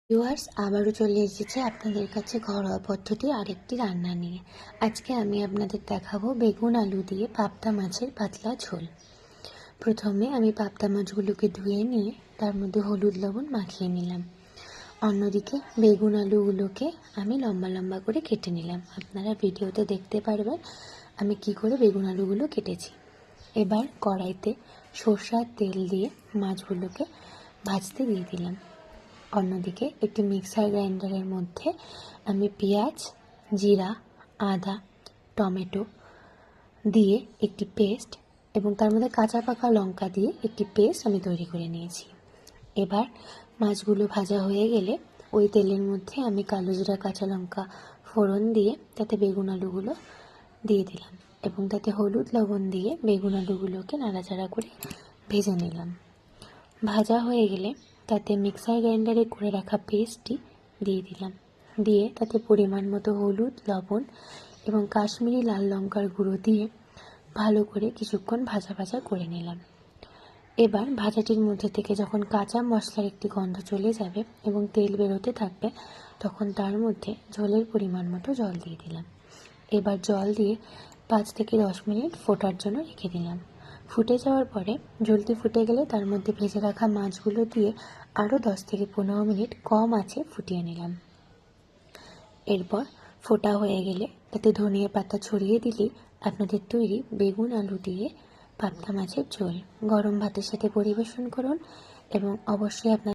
Viewers আবারও চলে এসেছে আপনাদের কাছে ঘরোয়া পদ্ধতির আরেকটি রান্না নিয়ে। আজকে আমি আপনাদের দেখাবো বেগুন আলু দিয়ে পাবদা মাছের পাতলা ঝোল। প্রথমে আমি পাবদা মাছগুলোকে ধুয়ে নিয়ে তার মধ্যে হলুদ লবণ মাখিয়ে নিলাম। অন্যদিকে বেগুন আলুগুলোকে আমি লম্বা লম্বা করে কেটে নিলাম। আপনারা ভিডিওতে দেখতে পারবেন আমি কি করে বেগুন আলুগুলো কেটেছি। এবার কড়াইতে সরষের তেল দিয়ে মাছগুলোকে ভাজতে দিয়ে দিলাম। অন্যদিকে একটি মিক্সার গ্রাইন্ডারের মধ্যে আমি পেঁয়াজ, জিরা, আদা, টমেটো দিয়ে একটি পেস্ট এবং তার মধ্যে কাঁচা পাকা লঙ্কা দিয়ে একটি পেস্ট আমি তৈরি করে নিয়েছি। এবার মাছগুলো ভাজা হয়ে গেলে ওই তেলের মধ্যে আমি কালো জিরা, কাঁচা লঙ্কা ফোড়ন দিয়ে তাতে বেগুন আলুগুলো দিয়ে দিলাম এবং তাতে হলুদ লবণ দিয়ে বেগুন আলুগুলোকে নাড়াচাড়া করে ভেজে নিলাম। ভাজা হয়ে গেলে তাতে মিক্সার গ্রাইন্ডারে করে রাখা পেস্টটি দিয়ে দিলাম। দিয়ে তাতে পরিমাণ মতো হলুদ, লবণ এবং কাশ্মীরি লাল লঙ্কার গুঁড়ো দিয়ে ভালো করে কিছুক্ষণ ভাজা ভাজা করে নিলাম। এবার ভাজাটির মধ্যে থেকে যখন কাঁচা মশলার একটি গন্ধ চলে যাবে এবং তেল বেরোতে থাকবে, তখন তার মধ্যে ঝোলের পরিমাণ মতো জল দিয়ে দিলাম। এবার জল দিয়ে 5 থেকে 10 মিনিট ফোটার জন্য রেখে দিলাম। ফুটে যাওয়ার পরে ঝোলটি ফুটে গেলে তার মধ্যে ভেজে রাখা মাছগুলো দিয়ে আরও 10 থেকে 15 মিনিট কম আঁচে ফুটিয়ে নিলাম। এরপর ফোটা হয়ে গেলে তাতে ধনিয়া পাতা ছড়িয়ে দিলেই আপনাদের তৈরি বেগুন আলু দিয়ে পাবদা মাছের ঝোল। গরম ভাতের সাথে পরিবেশন করুন এবং অবশ্যই আপনার